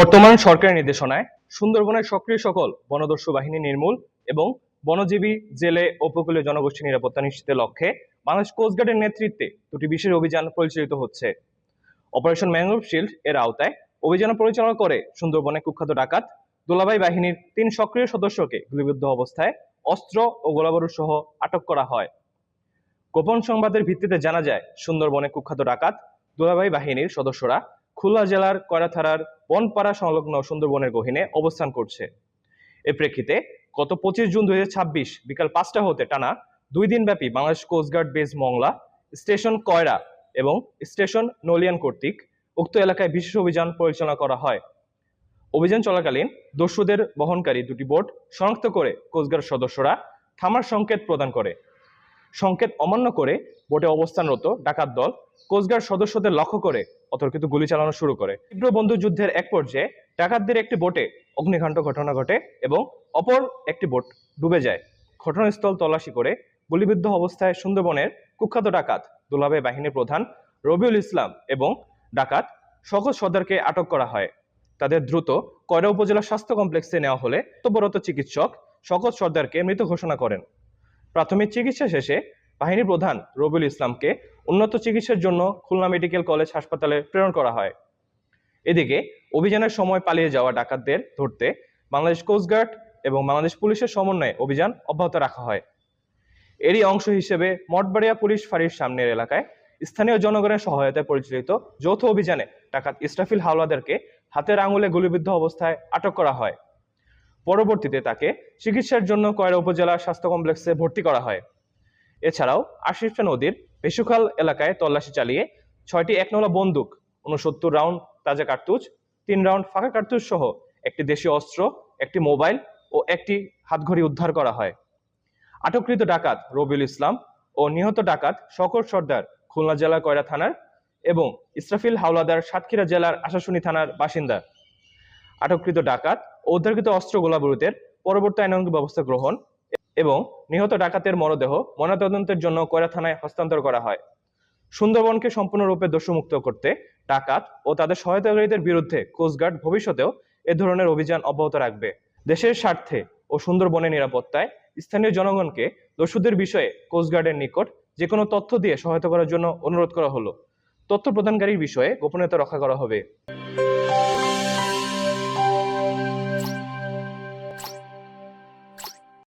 বর্তমান সরকারের নির্দেশনায় সুন্দরবনের সক্রিয় সকল বনদস্যু বাহিনী নির্মূল এবং বনজীবী জেলে ও উপকূলীয় জনগোষ্ঠীর নিরাপত্তা নিশ্চিতের লক্ষ্যে বাংলাদেশ কোস্টগার্ডের নেতৃত্বে দুটি বিশেষ অভিযান পরিচালিত হচ্ছে। অপারেশন ম্যানগ্রোভ শিল্ড এর আওতায় অভিযান পরিচালনা করে সুন্দরবনে কুখ্যাত ডাকাত দুলাভাই বাহিনীর ৩ সক্রিয় সদস্যকে গুলিবিদ্ধ অবস্থায় অস্ত্র ও গোলাবারুদ সহ আটক করা হয়। গোপন সংবাদের ভিত্তিতে জানা যায়, সুন্দরবনে কুখ্যাত ডাকাত দুলাভাই বাহিনীর সদস্যরা খুলনা জেলার কয়রা থানার বনপাড়া সংলগ্ন সুন্দরবনের গহীনে অবস্থান করছে। এর প্রেক্ষিতে গত ২৫ জুন ২০২৬ বিকাল ৫টা হতে টানা ২ দিনব্যাপী Bangladesh coast guard base Mongla, station Koyra এবং স্টেশন নলিয়ান কর্তৃক উক্ত এলাকায় বিশেষ অভিযান পরিচালনা করা হয়। অভিযান চলাকালীন দস্যুদের বহনকারী দুটি বোট শনাক্ত করে কোস্টগার্ড সদস্যরা থামার সংকেত প্রদান করে। সংকেত অমান্য করে বোটে অবস্থানরত ডাকাত দল কোস্টগার্ড সদস্যদের লক্ষ্য করে অতর্কিত গুলি চালানো শুরু করে। তীব্র বন্দুকযুদ্ধের এক পর্যায়ে ডাকাতদের একটি বোটে অগ্নিকাণ্ড ঘটনা ঘটে এবং অপর একটি বোট ডুবে যায়। ঘটনাস্থল তল্লাশি করে গুলিবিদ্ধ অবস্থায় সুন্দরবনের কুখ্যাত ডাকাত দুলাভাই বাহিনীর প্রধান রবিউল ইসলাম এবং ডাকাত শওকত সর্দারকে আটক করা হয়। তাদের দ্রুত কয়রা উপজেলা স্বাস্থ্য কমপ্লেক্সে নেওয়া হলে কর্তব্যরত চিকিৎসক শওকত সর্দারকে মৃত ঘোষণা করেন। প্রাথমিক চিকিৎসা শেষে বাহিনী প্রধান রবিউল ইসলামকে উন্নত চিকিৎসার জন্য খুলনা মেডিকেল কলেজ হাসপাতালে প্রেরণ করা হয়। এদিকে অভিযানের সময় পালিয়ে যাওয়া ডাকাতদের ধরতে বাংলাদেশ কোস্টগার্ড এবং বাংলাদেশ পুলিশের সমন্বয়ে অভিযান অব্যাহত রাখা হয়। এরই অংশ হিসেবে মঠবাড়িয়া পুলিশ ফাঁড়ির সামনের এলাকায় স্থানীয় জনগণের সহায়তায় পরিচালিত যৌথ অভিযানে ডাকাত ইসরাফিল হাওলাদারকে হাতের আঙুলে গুলিবিদ্ধ অবস্থায় আটক করা হয়। পরবর্তীতে তাকে চিকিৎসার জন্য কয়রা উপজেলা স্বাস্থ্য কমপ্লেক্সে ভর্তি করা হয়। এছাড়াও আশিফা নদীর বেশুখাল এলাকায় তল্লাশি চালিয়ে ৬টি ১৯ বন্দুক, ৬৯ রাউন্ড তাজা কার্তুজ, ৩ রাউন্ড ফাঁকা কার্তুজ সহ একটি দেশীয় অস্ত্র, একটি মোবাইল ও একটি হাতঘড়ি উদ্ধার করা হয়। আটককৃত ডাকাত রবিউল ইসলাম ও নিহত ডাকাত শওকত সর্দার খুলনা জেলার কয়রা থানার এবং ইসরাফিল হাওলাদার সাতক্ষীরা জেলার আশাশুনি থানার বাসিন্দা। আটককৃত ডাকাত ও উদ্ধারকৃত অস্ত্র গোলাবারুদের পরবর্তী আইনানুগ ব্যবস্থা গ্রহণ এবং নিহত ডাকাতের মরদেহ ময়নাতদন্তের জন্য কয়রা থানায় হস্তান্তর করা হয়। সুন্দরবনকে সম্পূর্ণরূপে দস্যুমুক্ত করতে ডাকাত ও তাদের সহায়তাকারীদের বিরুদ্ধে কোস্টগার্ড ভবিষ্যতেও এ ধরনের অভিযান অব্যাহত রাখবে। দেশের স্বার্থে ও সুন্দরবনের নিরাপত্তায় স্থানীয় জনগণকে দস্যুদের বিষয়ে কোস্টগার্ডের নিকট যে কোনো তথ্য দিয়ে সহায়তা করার জন্য অনুরোধ করা হলো। তথ্য প্রদানকারীর বিষয়ে গোপনীয়তা রক্ষা করা হবে।